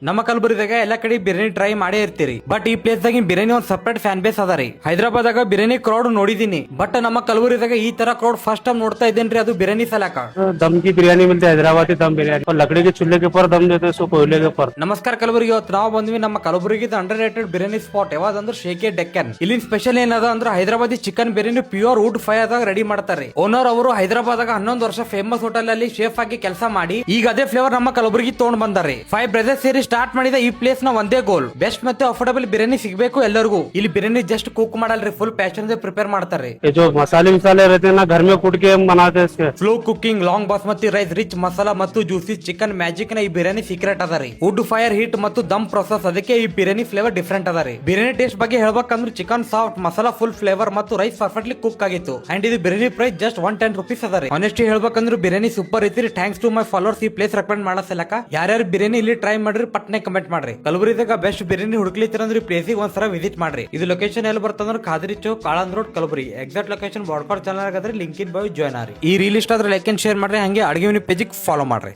ನಮ್ಮ ಕಲಬುರಗಿದಾಗ ಎಲ್ಲ ಕಡೆ ಬಿರಿಯಾನಿ ಟ್ರೈ ಮಾಡೇ ಇರ್ತೀರಿ. ಬಟ್ ಈ ಪ್ಲೇಸ್ ದಾಗ ಬಿರಿಯಾನಿ ಒಂದ್ ಸಪರೇಟ್ ಫ್ಯಾನ್ ಬೇಸ್ ಅದ ರೀ. ಹೈದರಾಬಾದಾಗ ಬಿರಿಯಾನಿ ಕ್ರೌಡ್ ನೋಡಿದೀನಿ, ಬಟ್ ನಮ್ಮ ಕಲಬುರಗಿದಾಗ ಈ ತರ ಕ್ರೌಡ್ ಫಸ್ಟ್ ಟೈಮ್ ನೋಡ್ತಾ ಇದ್ದೇನ್ರಿ, ಅದು ಬಿರಿಯಾನಿ ಸಲಕ. दम की बिरयानी मिलती है, हैदराबादी दम बिरयानी, और लकड़ी के चूल्हे के ऊपर दम देते हैं, सो कोयले के ऊपर। ನಮಸ್ಕಾರ ಕಲಬುರಗಿ, ಇವತ್ತು ನಾವು ಬಂದ್ವಿ ನಮ್ಮ ಕಲಬುರಗಿದ ಅಂಡರ್ ರೇಟೆಡ್ ಬಿರಿಯಾನಿ ಸ್ಪಾಟ್ ಯಾವ್ದಂದ್ರೆ ಶೇಕೆ ಡೆಕ್ಕನ್. ಇಲ್ಲಿನ ಸ್ಪೆಷಲ್ ಏನದ ಅಂದ್ರೆ Hyderabadi chicken biryani pure wood fire ದಾಗ ರೆಡಿ ಮಾಡ್ತಾರೆ. ಓನರ್ ಅವರು ಹೈದರಾಬಾದಾಗ 11 ವರ್ಷ ಫೇಮಸ್ ಹೋಟೆಲ್ ಅಲ್ಲಿ ಶೇಫ್ ಆಗಿ ಕೆಲಸ ಮಾಡಿ ಈಗ ಅದೇ ಫ್ಲೇವರ್ ನಮ್ಮ ಕಲಬುರಗಿ ತಗೊಂಡ್ ಬಂದಾರೆ. 5 ಬ್ರದರ್ಸ್ ಸೇರಿ ಸ್ಟಾರ್ಟ್ ಮಾಡಿದ ಈ ಪ್ಲೇಸ್ ನ ಒಂದೇ ಗೋಲ್, ಬೆಸ್ಟ್ ಮತ್ತೆ ಅಫೋರ್ಡಬಲ್ ಬಿರಿಯಾನಿ ಸಿಗಬೇಕು ಎಲ್ಲರಿಗೂ. ಇಲ್ಲಿ ಬಿರಿಯಾನಿ ಜಸ್ಟ್ ಕುಕ್ ಮಾಡಲ್ರಿ, ಫುಲ್ ಪ್ಯಾಷನ್ ಪ್ರಿಪೇರ್ ಮಾಡ್ತಾರೆ. ये जो मसाले विसाले रहते हैं ना, घर में कूट के हम बनाते हैं इसके। Slow cooking, long basmati rice, rich masala ಮತ್ತು ಜ್ಯೂಸಿ ಚಿಕನ್ ಮ್ಯಾಜಿಕ್ ನ ಈ ಬಿರಿಯಾನಿ ಸೀಕ್ರೆಟ್ ಅದ ರೀ. ವುಡ್ ಫೈರ್ ಹೀಟ್ ಮತ್ತು ದಮ್ ಪ್ರೊಸೆಸ್, ಅದಕ್ಕೆ ಈ ಬಿರಿಯಾನಿ ಫ್ಲೇವರ್ ಡಿಫ್ರೆಂಟ್ ಅದ ರೀ. ಬಿರಿಯಾನಿ ಟೇಸ್ಟ್ ಬಗ್ಗೆ ಹೇಳ್ಬೇಕಂದ್ರೆ chicken soft, masala full flavour ಮತ್ತು ರೈಸ್ ಪರ್ಫೆಕ್ಟ್ಲಿ ಕುಕ್ ಆಗಿತ್ತು. ಅಂಡ್ ಇದು ಬಿರಿಯಾನಿ ಪ್ರೈಸ್ ಜಸ್ಟ್ 110 rupees ಅದ ರೀ. ಆನೆಸ್ಟ್ಲಿ ಹೇಳ್ಬೇಕಂದ್ರೆ ಬಿರಿಯಾನಿ ಸೂಪರ್ ಐತಿ. ಥ್ಯಾಂಕ್ಸ್ ಟು ಮೈ ಫಾಲೋವರ್ಸ್ ಈ ಪ್ಲೇಸ್ ರೆಕಮೆಂಡ್ ಮಾಡಸಲಕ. ಯಾರ್ಯಾರು ಬಿರಿಯಾನಿ ಇಲ್ಲಿ ಟ್ರೈ ಮಾಡ್ರಿ ಪಟ್ನೆ ಕಮೆಂಟ್ ಮಾಡ್ರಿ. ಕಲಬುರಗಿದಾಗ ಬೆಸ್ಟ್ ಬಿರಿಯಾನಿ ಹುಡುಕ್ಲಿತ್ತೀರಂದ್ರೆ ಈ ಪ್ಲೇಸಿಗೆ ಒಂದ್ಸಲ ವಿಸಿಟ್ ಮಾಡ್ರಿ. ಇದು ಲೊಕೇಶನ್ ಎಲ್ಲಿ ಬರ್ತಂದ್ರೆ ಖಾದ್ರಿ ಚೌಕ್, ಕಾಳಂದ್ road, Kalaburagi. Exact location broadcast channel ಆಗದ್ರೆ ಲಿಂಕ್ ಇನ್ ಬೈ ಜಾಯ್ನ್ ಆಗ್ರಿ. ಈ ರೀಲ್ ಇಷ್ಟ ಆದ್ರೆ ಲೈಕ್ ಅಂಡ್ ಶೇರ್ ಮಾಡ್ರಿ, ಹಂಗೆ ಅಡಿಗೆ ಮನೆ ಪೇಜಿಗೆ ಫಾಲೋ ಮಾಡ್ರಿ.